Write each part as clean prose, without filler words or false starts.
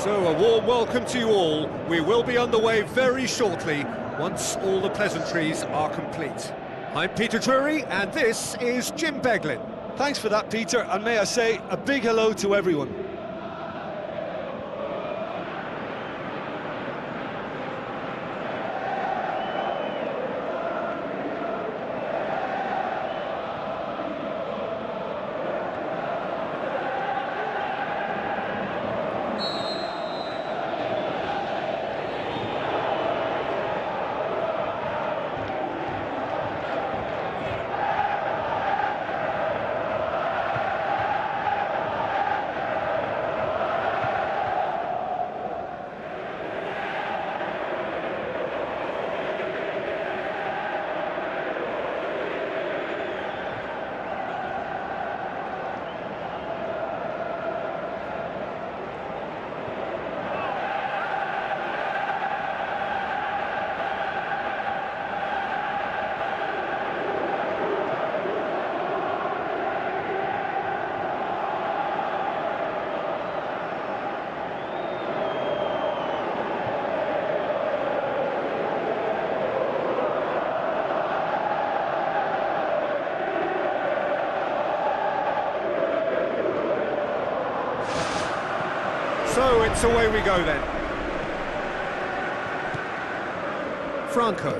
So, a warm welcome to you all. We will be on the way very shortly, once all the pleasantries are complete. I'm Peter Drury, and this is Jim Beglin. Thanks for that, Peter, and may I say a big hello to everyone. So it's away we go then. Franco.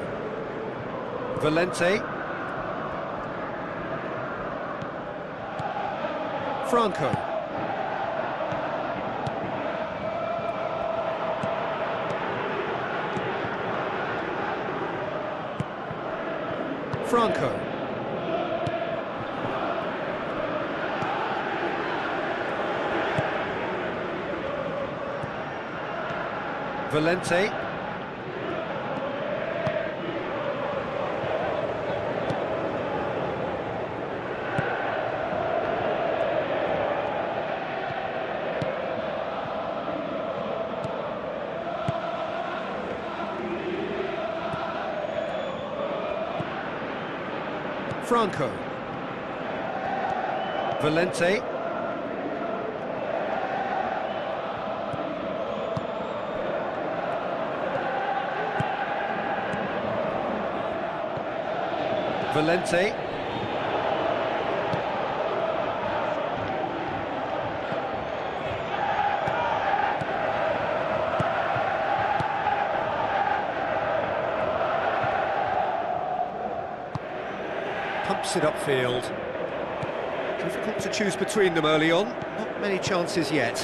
Valente. Franco. Franco. Valente. Franco. Valente. Valente. Pumps it upfield. Difficult to choose between them early on. Not many chances yet.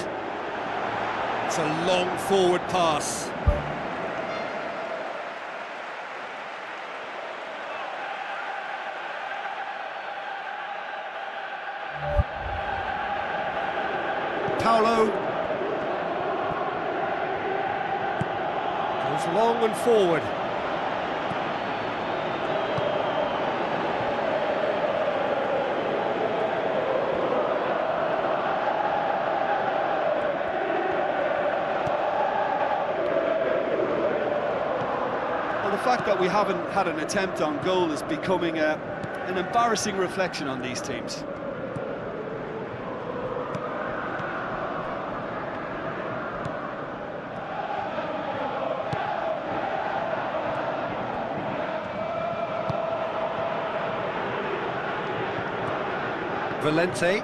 It's a long forward pass. Paulo. Goes long and forward. The fact that we haven't had an attempt on goal is becoming an embarrassing reflection on these teams. Valente.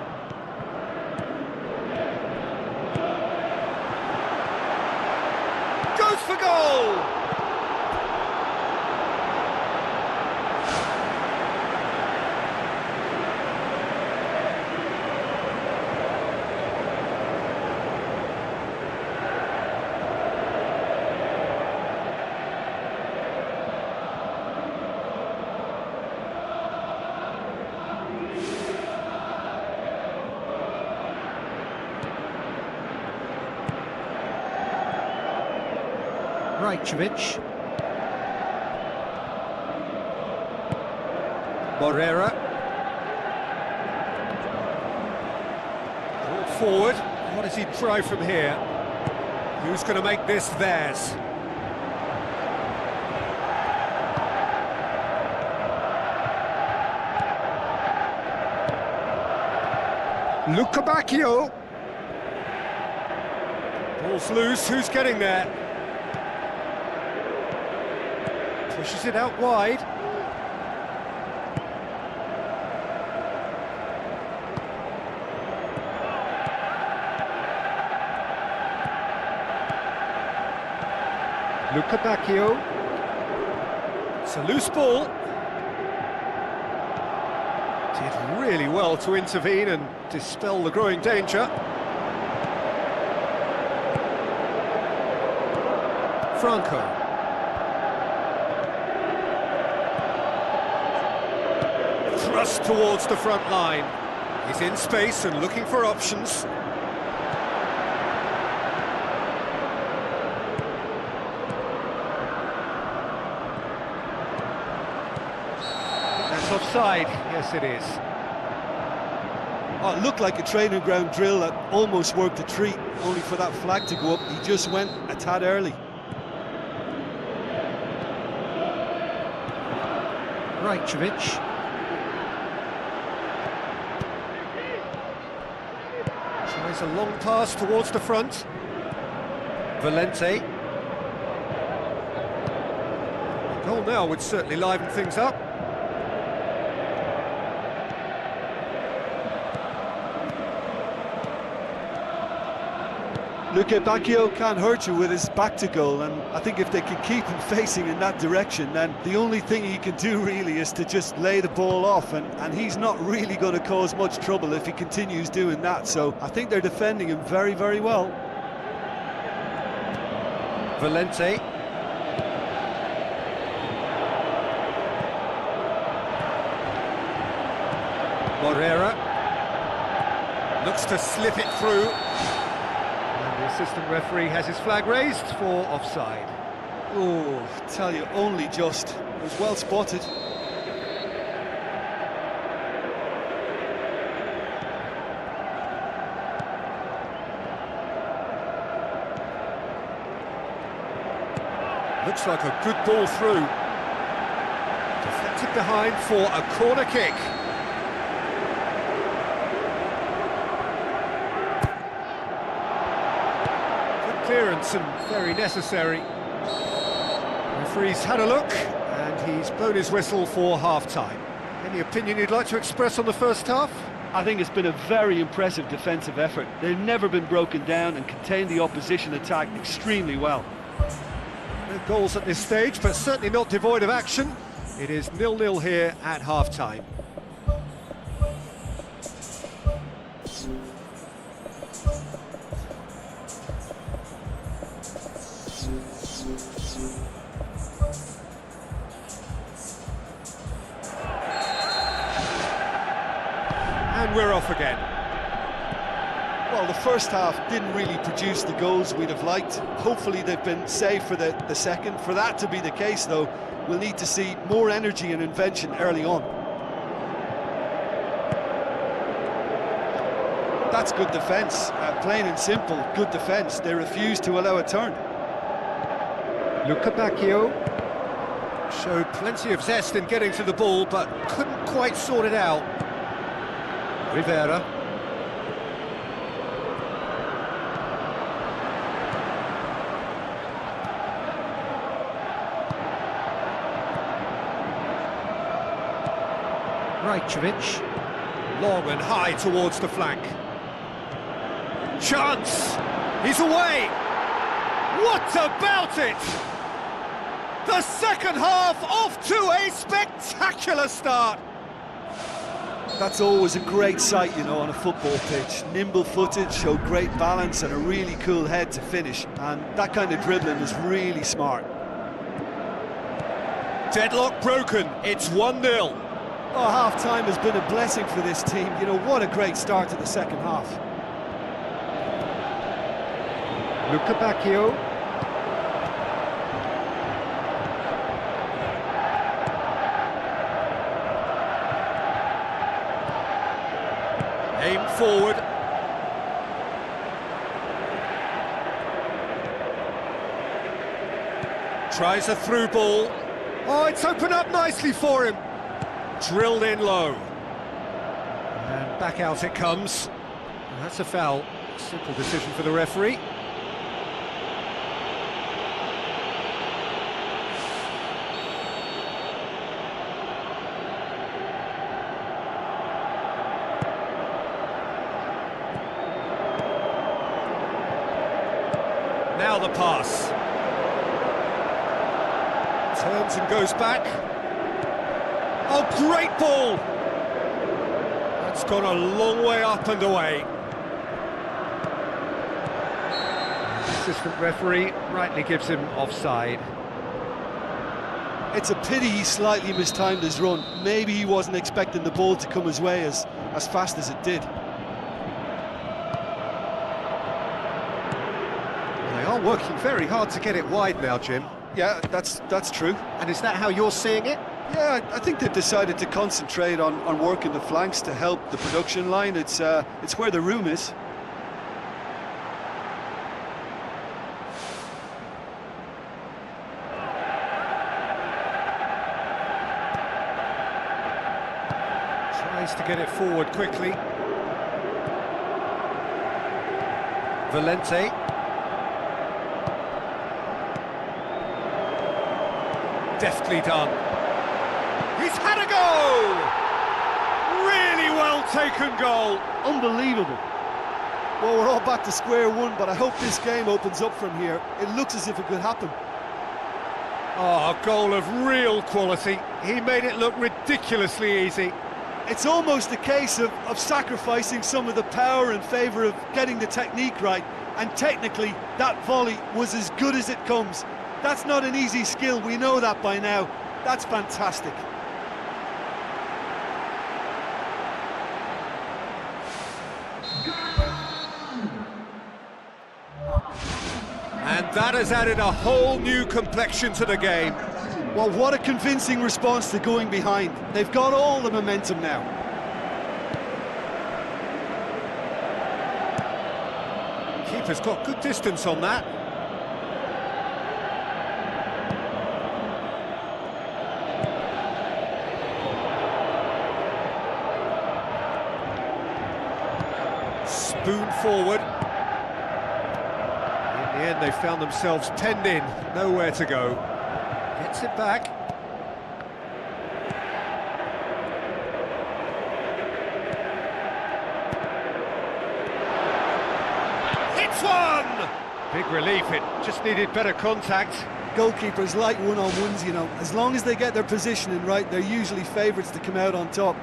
Goes for goal! Rajcevic. Morera. Ball forward. What does he try from here? Who's going to make this theirs? Luca Bacchio. Ball's loose. Who's getting there? Pushes it out wide. Luca Bacchio. It's a loose ball. Did really well to intervene and dispel the growing danger. Franco. Thrust towards the front line. He's in space and looking for options. That's offside. Yes, it is. Oh, it looked like a training ground drill that almost worked a treat, only for that flag to go up. He just went a tad early. Rajcevic. Tries a long pass towards the front. Valente. A goal now would certainly liven things up. Luca Bacchio can't hurt you with his back to goal, and I think if they can keep him facing in that direction, then the only thing he can do really is to just lay the ball off, and he's not really going to cause much trouble if he continues doing that, so I think they're defending him very, very well. Valente. Morera. Looks to slip it through. The assistant referee has his flag raised for offside. Oh, tell you, only just. It was well spotted. Looks like a good ball through. Deflected behind for a corner kick. Clearance and very necessary. Referee's had a look and he's blown his whistle for half-time. Any opinion you'd like to express on the first half? I think it's been a very impressive defensive effort. They've never been broken down and contained the opposition attack extremely well. No goals at this stage, but certainly not devoid of action. It is 0-0 here at half-time. And we're off again. Well, the first half didn't really produce the goals we'd have liked. Hopefully they've been saved for the second. For that to be the case, though, we'll need to see more energy and invention early on. That's good defence, plain and simple, good defence. They refused to allow a turn. Luca Bacchio showed plenty of zest in getting to the ball, but couldn't quite sort it out. Rivera. Rajcevic. Long and high towards the flank. Chance! He's away! What about it? The second half off to a spectacular start! That's always a great sight, you know, on a football pitch. Nimble-footed, showed great balance and a really cool head to finish. And that kind of dribbling is really smart. Deadlock broken, it's 1-0. Oh, half-time has been a blessing for this team. You know, what a great start to the second half. Luca Bacchio. Aim forward. Tries a through ball. Oh, it's opened up nicely for him. Drilled in low. And back out it comes. That's a foul. Simple decision for the referee. Now the pass. Turns and goes back. Oh, great ball! That's gone a long way up and away. Assistant referee rightly gives him offside. It's a pity he slightly mistimed his run. Maybe he wasn't expecting the ball to come his way as fast as it did. They are working very hard to get it wide now, Jim. Yeah, that's true. And is that how you're seeing it? Yeah, I think they've decided to concentrate on working the flanks to help the production line. It's where the room is. Tries to get it forward quickly. Valente. Deftly done. He's had a goal! Really well taken goal. Unbelievable. Well, we're all back to square one, but I hope this game opens up from here. It looks as if it could happen. Oh, a goal of real quality. He made it look ridiculously easy. It's almost a case of sacrificing some of the power in favour of getting the technique right, and technically that volley was as good as it comes. That's not an easy skill, we know that by now. That's fantastic. And that has added a whole new complexion to the game. Well, what a convincing response to going behind. They've got all the momentum now. Keeper's got good distance on that. Spoon forward. In the end, they found themselves penned in, nowhere to go. Gets it back. It's one! Big relief, it just needed better contact. Goalkeepers like one-on-ones, you know. As long as they get their positioning right, they're usually favourites to come out on top.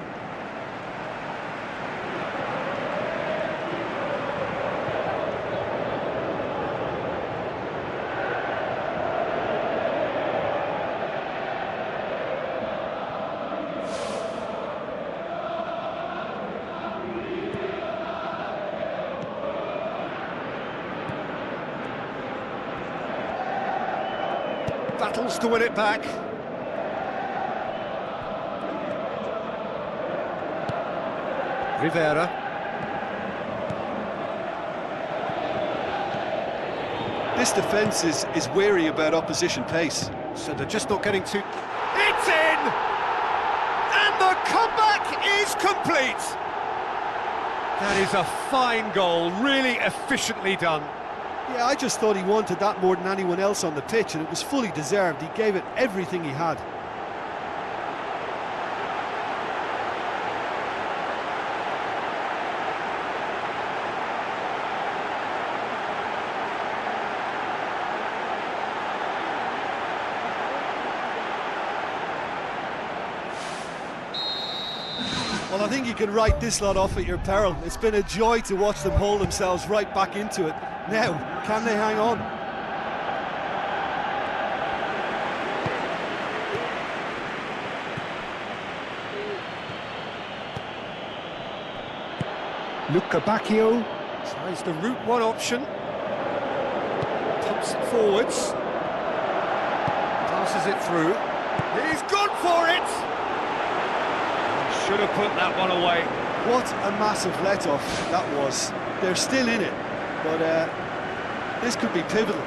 Battles to win it back. Rivera. This defence is wary about opposition pace. So they're just not getting too... It's in! And the comeback is complete! That is a fine goal, really efficiently done. Yeah, I just thought he wanted that more than anyone else on the pitch, and it was fully deserved. He gave it everything he had. Well, I think you can write this lot off at your peril. It's been a joy to watch them hold themselves right back into it. Now, can they hang on? Luca Bacchio tries the route one option. Pumps it forwards. Passes it through. He's gone for it! Should have put that one away. What a massive let-off that was. They're still in it, but this could be pivotal.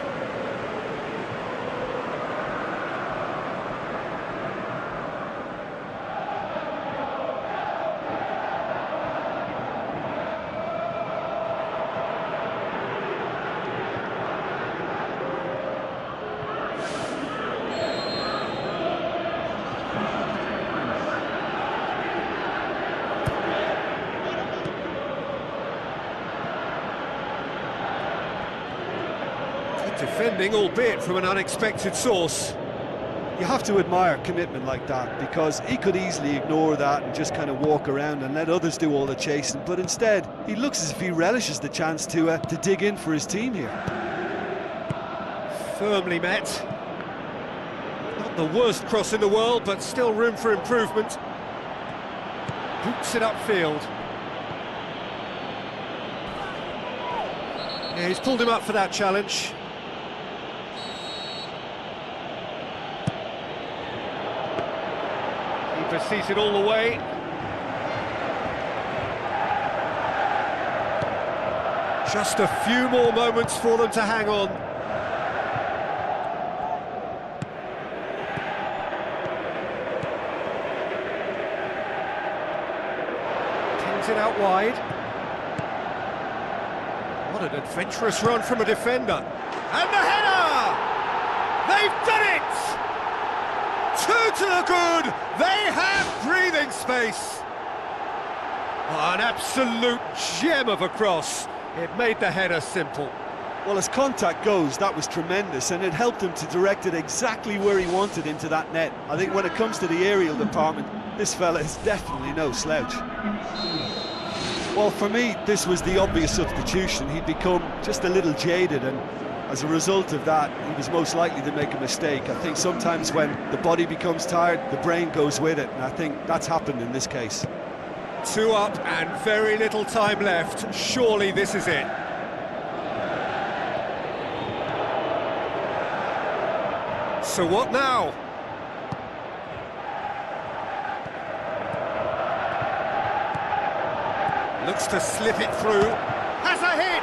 Defending, albeit from an unexpected source. You have to admire commitment like that, because he could easily ignore that and just kind of walk around and let others do all the chasing, but instead he looks as if he relishes the chance to dig in for his team here. Firmly met. Not the worst cross in the world, but still room for improvement. Boots it upfield. Yeah, he's pulled him up for that challenge. Sees it all the way. Just a few more moments for them to hang on. Pins it out wide. What an adventurous run from a defender. And the header! They've done it! Two to the good, they have breathing space. Oh, an absolute gem of a cross. It made the header simple. Well, as contact goes, that was tremendous, and it helped him to direct it exactly where he wanted into that net. I think when it comes to the aerial department, this fella is definitely no slouch. Well, for me, this was the obvious substitution. He'd become just a little jaded, and as a result of that, he was most likely to make a mistake. I think sometimes when the body becomes tired, the brain goes with it, and I think that's happened in this case. 2 up and very little time left. Surely this is it. So what now? Looks to slip it through. Has a hit!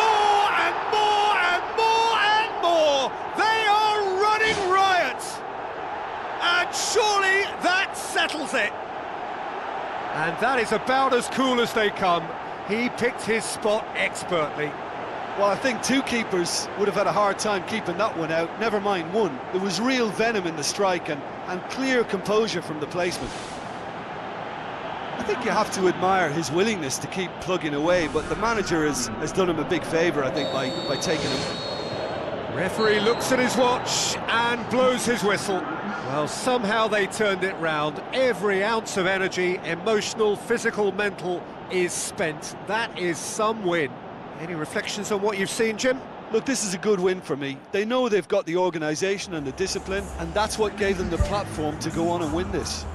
More and more and more and more! They are running riot! And surely that settles it. And that is about as cool as they come. He picked his spot expertly. Well, I think two keepers would have had a hard time keeping that one out, never mind one. There was real venom in the strike and clear composure from the placement. think you have to admire his willingness to keep plugging away, but the manager has done him a big favour, I think, by taking him. Referee looks at his watch and blows his whistle. Well, somehow they turned it round. Every ounce of energy, emotional, physical, mental, is spent. That is some win. Any reflections on what you've seen, Jim? Look, this is a good win for me. They know they've got the organisation and the discipline, and that's what gave them the platform to go on and win this.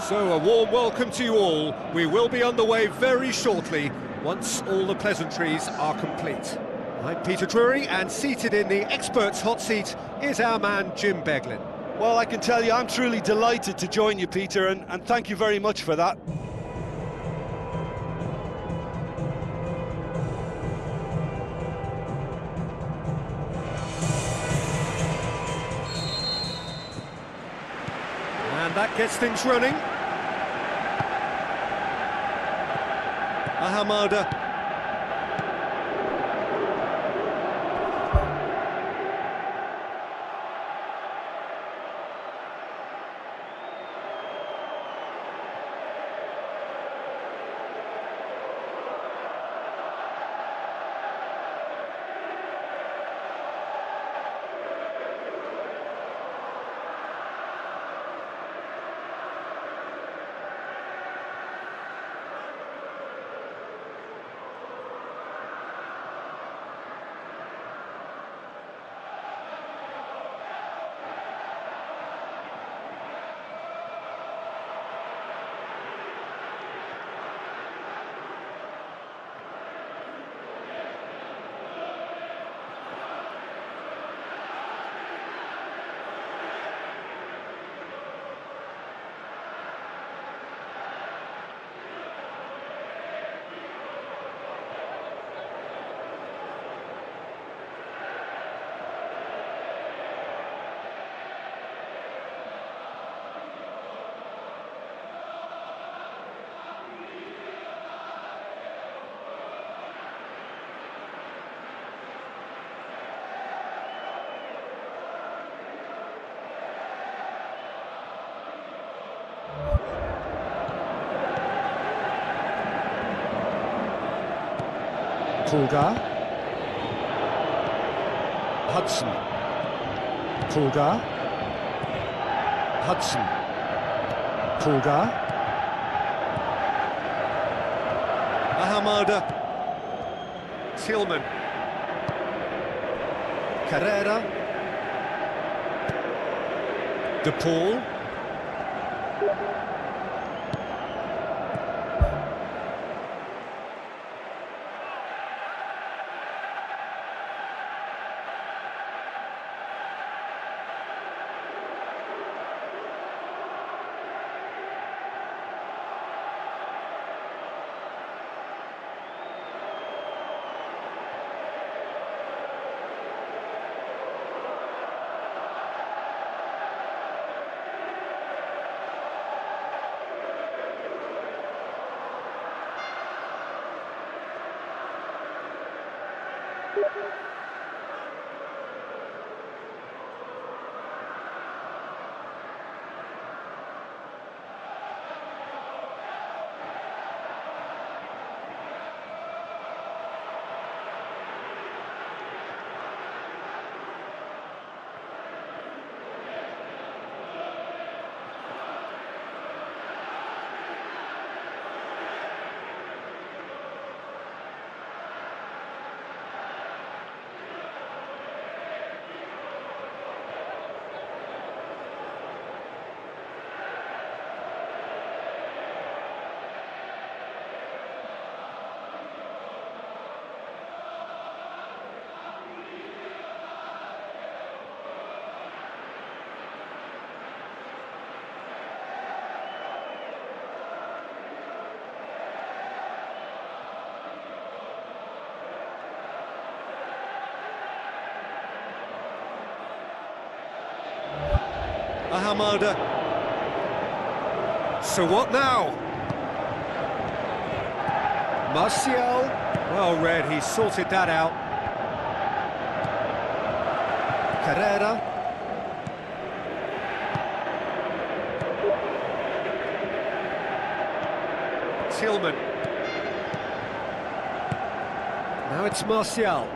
So a warm welcome to you all. We will be underway very shortly, once all the pleasantries are complete. I'm Peter Drury, and seated in the experts' hot seat is our man Jim Beglin. Well, I can tell you I'm truly delighted to join you, Peter, and thank you very much for that. And that gets things running. Ahamada. Pulgar. Hudson. Pulgar. Hudson. Pulgar. Ahamada. Tillman. Carrera. De Paul. Ahamada. So what now? Martial. Well read, he sorted that out. Carrera. Tillman. Now it's Martial.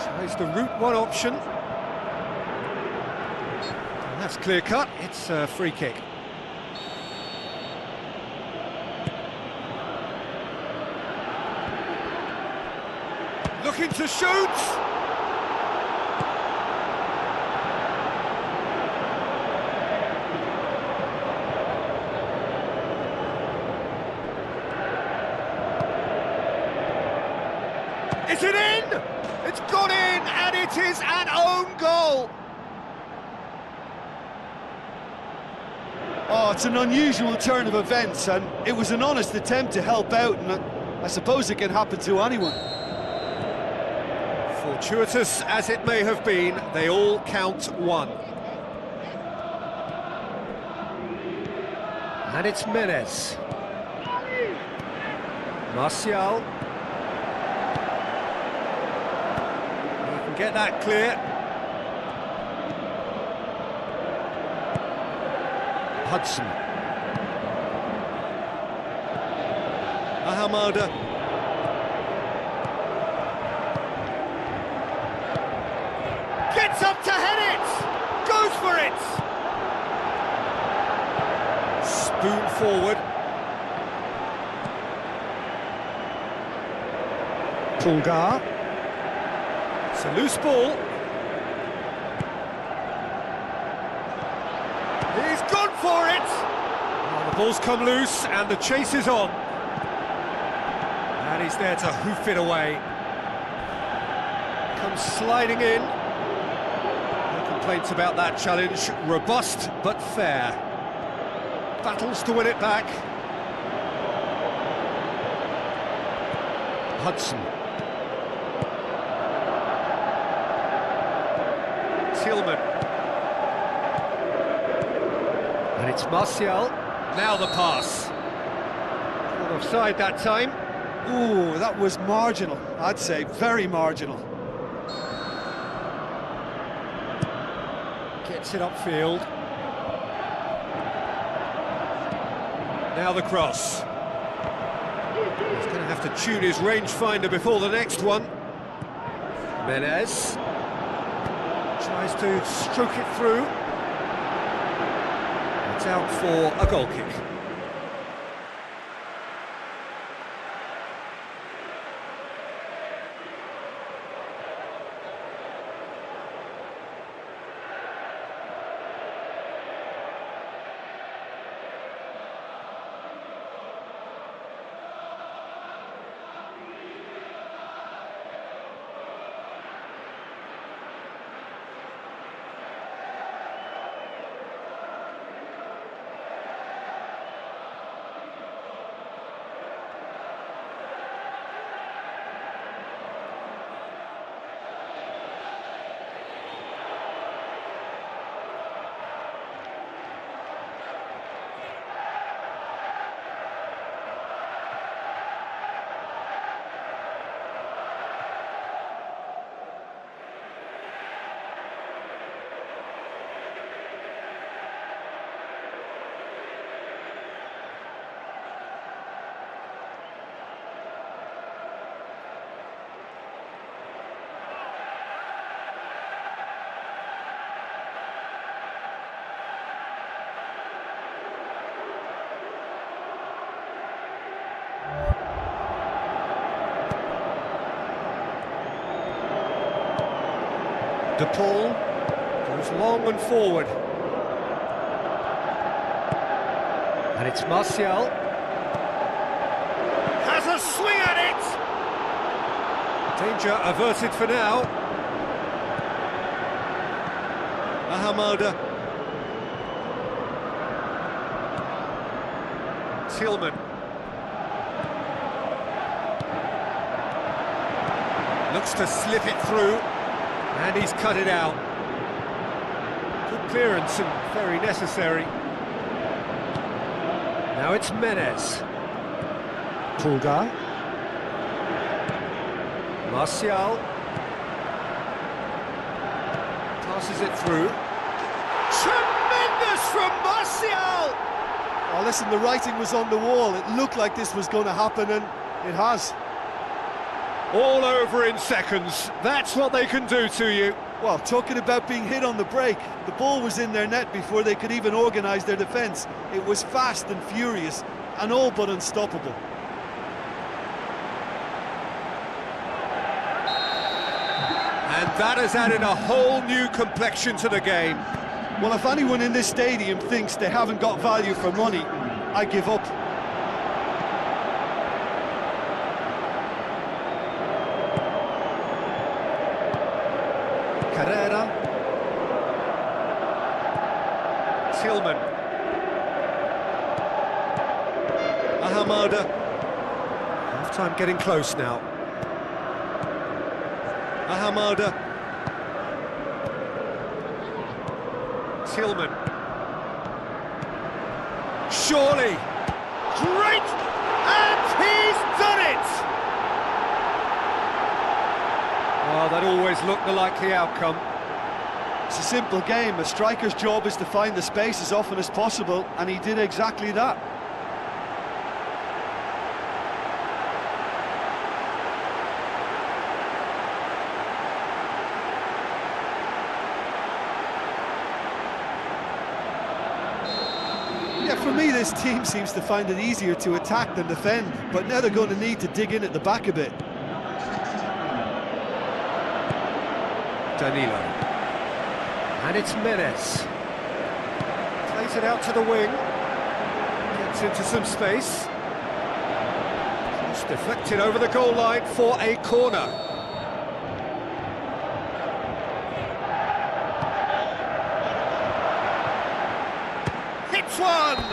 Tries the route one option. And that's clear cut, it's a free kick. Looking to shoot! Is it in? It's gone in, and it is an own goal! Oh, it's an unusual turn of events, and it was an honest attempt to help out, and I suppose it can happen to anyone. Fortuitous as it may have been, they all count one. And it's Menez. Martial. Get that clear. Hudson. Ahamada. Gets up to head it! Goes for it! Spoon forward. Pulgar. It's a loose ball. He's gone for it! Oh, the ball's come loose and the chase is on. And he's there to hoof it away. Comes sliding in. No complaints about that challenge. Robust but fair. Battles to win it back. Hudson. Tillman. And it's Martial. Now the pass. Not offside that time. Ooh, that was marginal, I'd say, very marginal. Gets it upfield. Now the cross. He's going to have to tune his rangefinder before the next one. Menez tries to stroke it through. It's out for a goal kick. De Paul goes long and forward. And it's Martial. Has a swing at it! Danger averted for now. Ahamada. Tillman. Looks to slip it through. And he's cut it out. Good clearance and very necessary. Now it's Menez. Pulgar. Martial. Passes it through. Tremendous from Martial! Oh, listen, the writing was on the wall. It looked like this was going to happen, and it has. All over in seconds. That's what they can do to you. Well, talking about being hit on the break, the ball was in their net before they could even organise their defence. It was fast and furious, and all but unstoppable. And that has added a whole new complexion to the game. Well, if anyone in this stadium thinks they haven't got value for money, I give up. Carrera. Tillman. Ahamada. Half-time getting close now. Ahamada. Tillman. Surely. Great! And he's done it! Well, that always looked the likely outcome. It's a simple game. A striker's job is to find the space as often as possible, and he did exactly that. Yeah, for me, this team seems to find it easier to attack than defend, but now they're going to need to dig in at the back a bit. Danilo. And it's Menez. Plays it out to the wing. Gets into some space. Just deflected over the goal line for a corner. Hits one!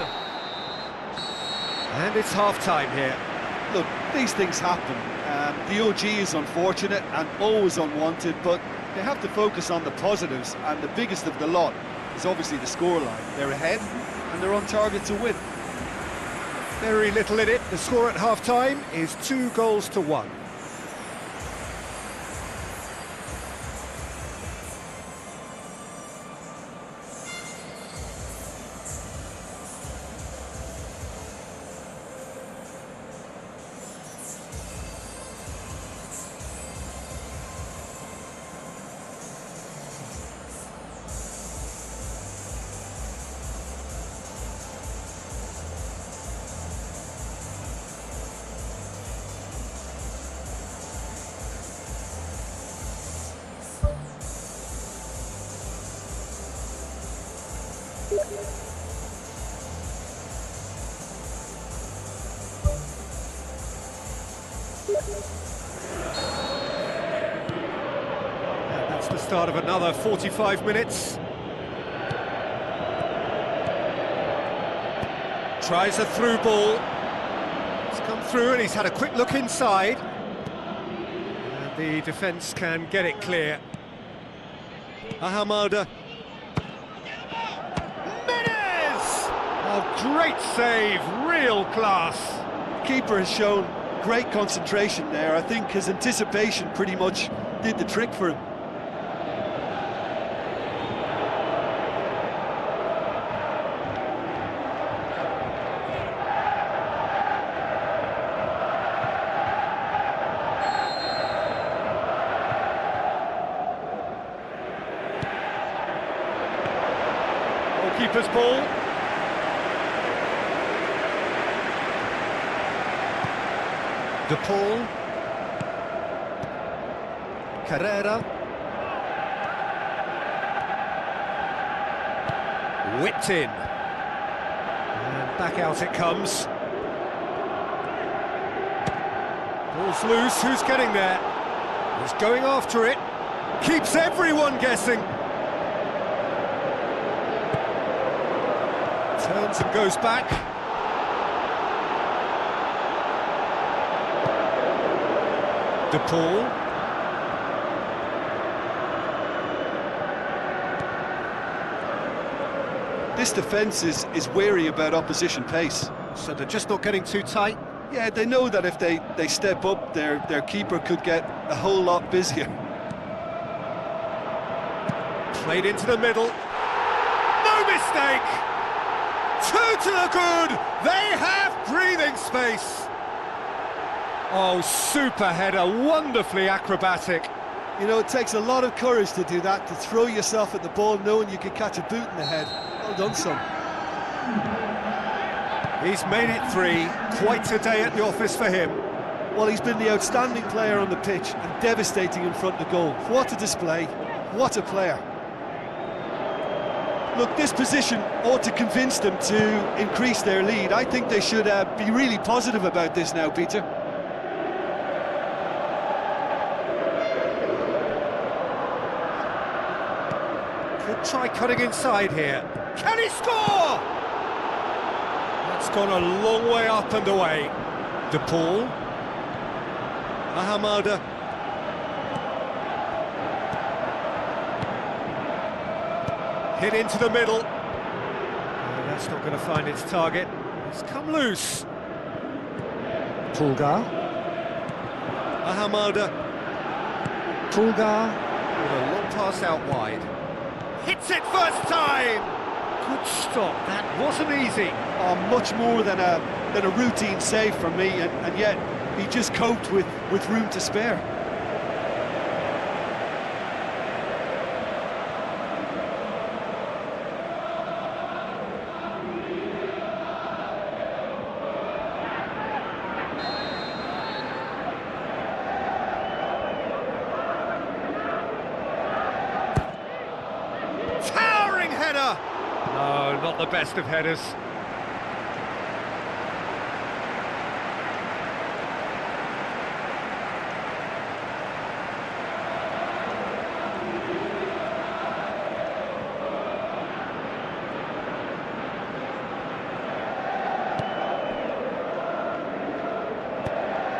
And it's half-time here. Look, these things happen. The OG is unfortunate and always unwanted, but they have to focus on the positives, and the biggest of the lot is obviously the scoreline. They're ahead, and they're on target to win. Very little in it. The score at half-time is 2-1. And that's the start of another 45 minutes. Tries a through ball. It's come through and he's had a quick look inside. And the defence can get it clear. Ahamada. Oh, great save, real class. Keeper has shown great concentration there. I think his anticipation pretty much did the trick for him. Keeper's ball. De Paul. Carrera. Whipped in. And back out it comes. Ball's loose, who's getting there? He's going after it. Keeps everyone guessing. Turns and goes back. De Paul. This defence is wary about opposition pace. So they're just not getting too tight? Yeah, they know that if they step up, their keeper could get a whole lot busier. Played into the middle. No mistake! Two to the good! They have breathing space! Oh, super header, wonderfully acrobatic. You know, it takes a lot of courage to do that, to throw yourself at the ball knowing you could catch a boot in the head. Well done, son. He's made it 3, quite a day at the office for him. Well, he's been the outstanding player on the pitch and devastating in front of goal. What a display, what a player. Look, this position ought to convince them to increase their lead. I think they should be really positive about this now, Peter. Could try cutting inside here. Can he score? That's gone a long way up and away. De Paul. Ahamada. Hit into the middle. That's not going to find its target. It's come loose. Pulgar. Ahamada. Pulgar. With a long pass out wide. Hits it first time! Good stop, that wasn't easy. Oh, much more than a routine save from me, and yet he just coped with room to spare. Header! No, not the best of headers.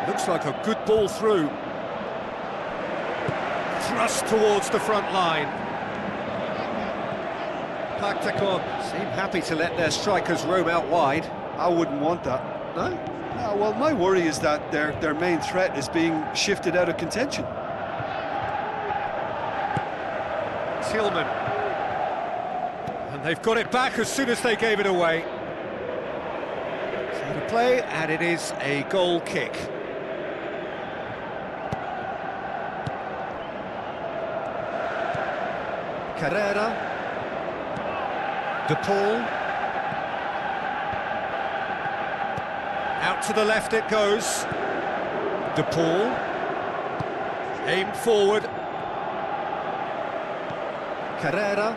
Looks like a good ball through. Thrust towards the front line. Paktakon seem happy to let their strikers roam out wide. I wouldn't want that. No? No, well, my worry is that their main threat is being shifted out of contention. Tillman. And they've got it back as soon as they gave it away. So to play, and it is a goal kick. Carrera. De Paul. Out to the left it goes. De Paul. Aimed forward. Carrera.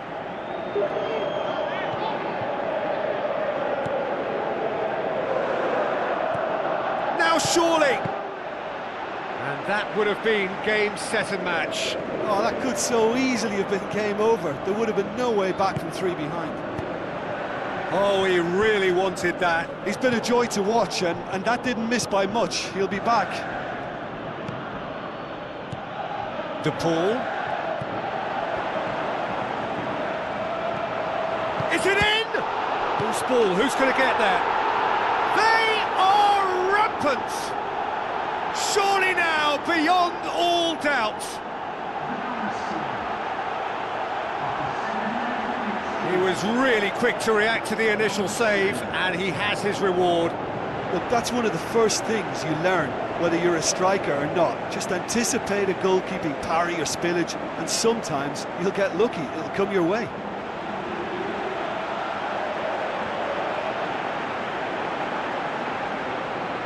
Now surely! And that would have been game, set and match. Oh, that could so easily have been game over. There would have been no way back from 3 behind. Oh, he really wanted that. He's been a joy to watch, and that didn't miss by much. He'll be back. De Paul. Is it in? Loose ball, who's going to get there? They are rampant! Surely now, beyond all doubt. He was really quick to react to the initial save, and he has his reward. Look, that's one of the first things you learn, whether you're a striker or not. Just anticipate a goalkeeping parry or spillage, and sometimes you'll get lucky, it'll come your way.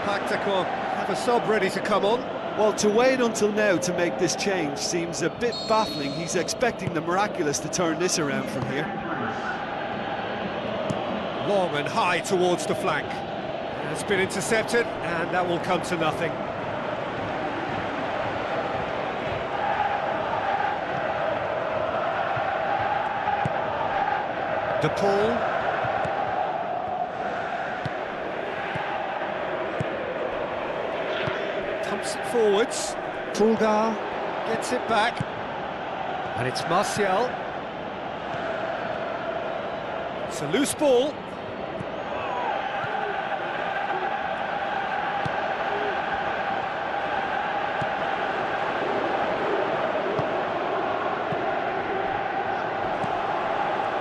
Paktakon have a sub ready to come on. Well, to wait until now to make this change seems a bit baffling. He's expecting the miraculous to turn this around from here. Long and high towards the flank. It's been intercepted, and that will come to nothing. De Paul. Pumps it forwards. Pulgar gets it back. And it's Martial. It's a loose ball.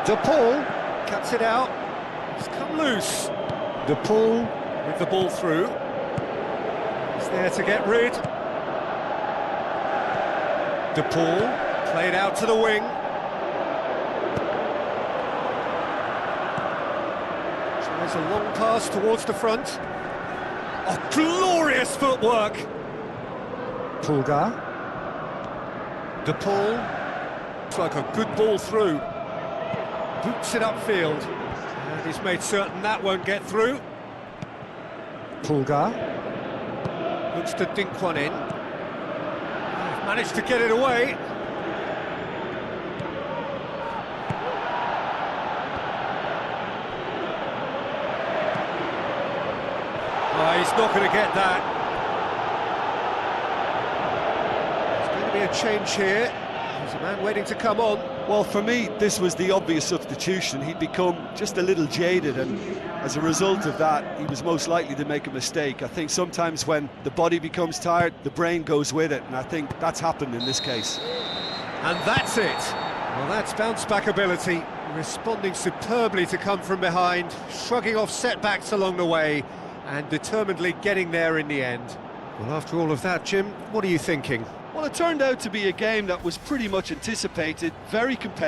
De Paul cuts it out. It's come loose. De Paul with the ball through. He's there to get rid. De Paul played out to the wing. Tries a long pass towards the front. Oh, glorious footwork! Pulgar. De Paul. Looks like a good ball through. Boots it upfield, and he's made certain that won't get through. Pulgar looks to dink one in. They've managed to get it away. Oh, he's not going to get that. There's going to be a change here. There's a man waiting to come on. Well, for me, this was the obvious substitution. He'd become just a little jaded, and as a result of that, he was most likely to make a mistake. I think sometimes when the body becomes tired, the brain goes with it, and I think that's happened in this case. And that's it. Well, that's bounce-back ability, responding superbly to come from behind, shrugging off setbacks along the way, and determinedly getting there in the end. Well, after all of that, Jim, what are you thinking? Well, it turned out to be a game that was pretty much anticipated, very competitive.